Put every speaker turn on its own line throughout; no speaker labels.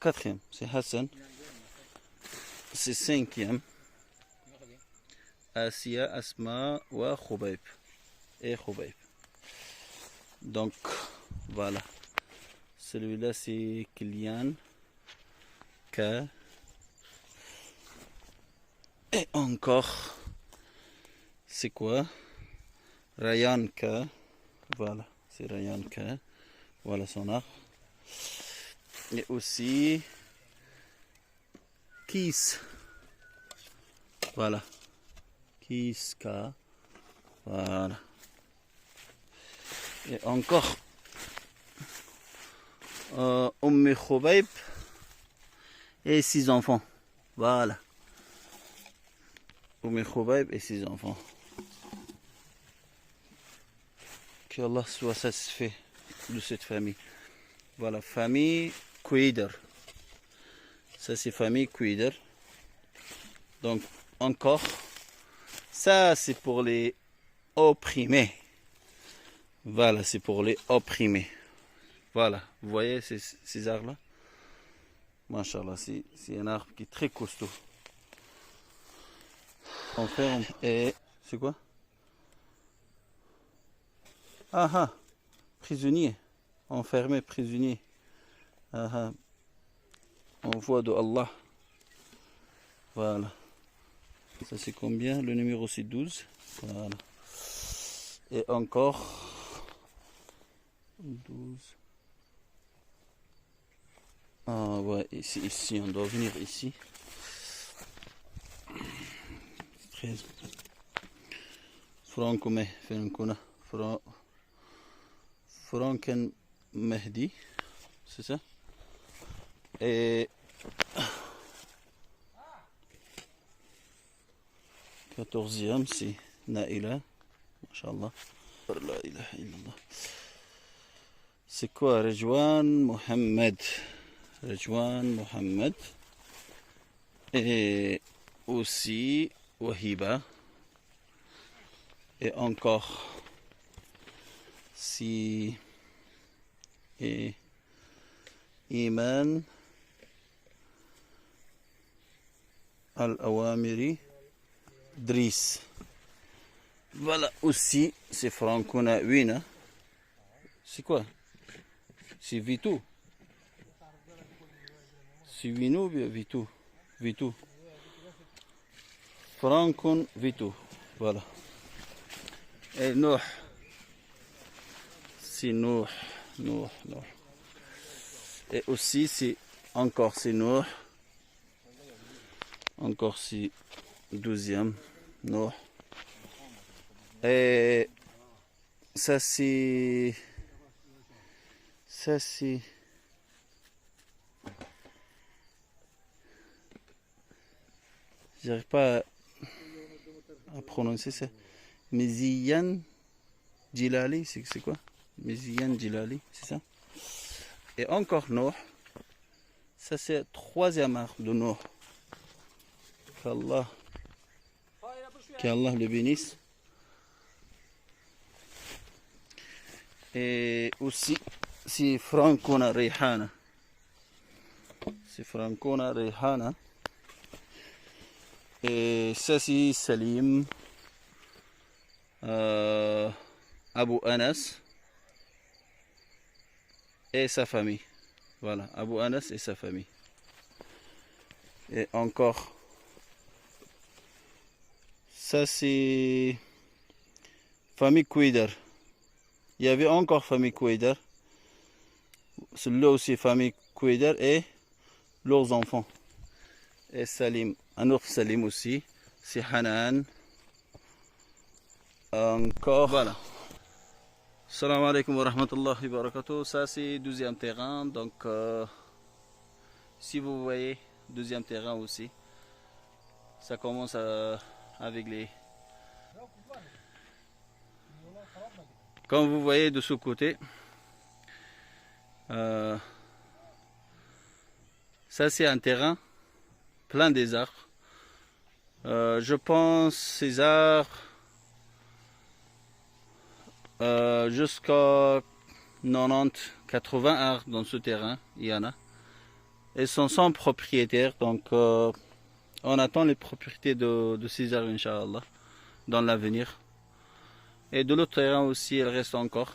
quatrième, c'est Hassan. C'est cinquième. Asia, Asma, wa Khubayb. Et Khubayb. Donc, voilà. Celui-là, c'est Kylian. K. Et encore, c'est quoi? Ryan K. Voilà, c'est Ryan K. Voilà son art. Et aussi, Kiss. Voilà. Kiss K. Voilà. Et encore, Khubayb et 6 enfants. Voilà. Khubayb et 6 enfants. Que Allah soit satisfait de cette famille. Voilà, famille Kouider. Ça, c'est famille Kouider. Donc, encore, ça, c'est pour les opprimés. Voilà, c'est pour les opprimés. Voilà, vous voyez ces arbres-là? Masha'Allah, c'est un arbre qui est très costaud. Enferme et... C'est quoi? Ah ah, prisonnier. Enfermé, prisonnier. Ah ah. En voie de Allah. Voilà. Ça c'est combien? Le numéro c'est 12. Voilà. Et encore... 12. Ah ouais, ici, on doit venir ici. 13. Franken Mehdi, c'est ça? Et 14e, c'est Naïla. Masha'Allah. La ilaha illallah. C'est quoi? Rejwan Mohammed. Rejwan Mohammed. Et aussi Wahiba. Et encore si et Iman Al-Awamiri Driss. Voilà aussi, c'est Francouna Wina. C'est quoi? C'est Vitou. C'est Vino ou bien Vitou? Vitou. Francoun Vitou. Voilà. Et Nouh. C'est Nouh. Nouh. Nouh. Et aussi, c'est encore c'est Nouh. Encore c'est 12e. Nouh. Et ça c'est... Ça c'est... J'arrive pas à prononcer ça. Méziyan Djilali, c'est quoi? Méziyan Djilali, c'est ça? Et encore Nouh. Ça c'est le 3e arbre de Nouh. Qu'Allah le bénisse. Et aussi, c'est Francouna Rehana. C'est Francouna Rehana. Et ça c'est Salim. Abu Anas. Et sa famille. Voilà, Abu Anas et sa famille. Et encore. Ça c'est famille Kouider. Il y avait encore famille Kouider. Celui-là aussi famille Kouider et leurs enfants. Et Salim, un autre Salim aussi. C'est Hanan. Encore. Voilà. Salam alaikum wa rahmatullahi wa barakatuh. Ça c'est 12e terrain. Donc si vous voyez 12e terrain aussi. Ça commence avec les... Comme vous voyez de ce côté, ça c'est un terrain plein des arbres. Je pense ces arbres jusqu'à 90-80 arbres dans ce terrain, il y en a. Ils sont sans propriétaire, donc on attend les propriétés de ces arbres, Inch'Allah, dans l'avenir. Et de l'autre terrain aussi, il reste encore.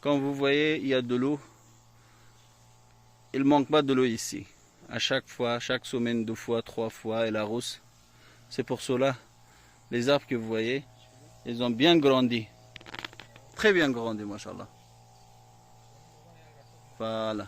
Comme vous voyez, il y a de l'eau. Il ne manque pas de l'eau ici. À chaque fois, chaque semaine, 2 fois, 3 fois, elle arrose. C'est pour cela, les arbres que vous voyez, ils ont bien grandi. Très bien grandi, machallah. Voilà.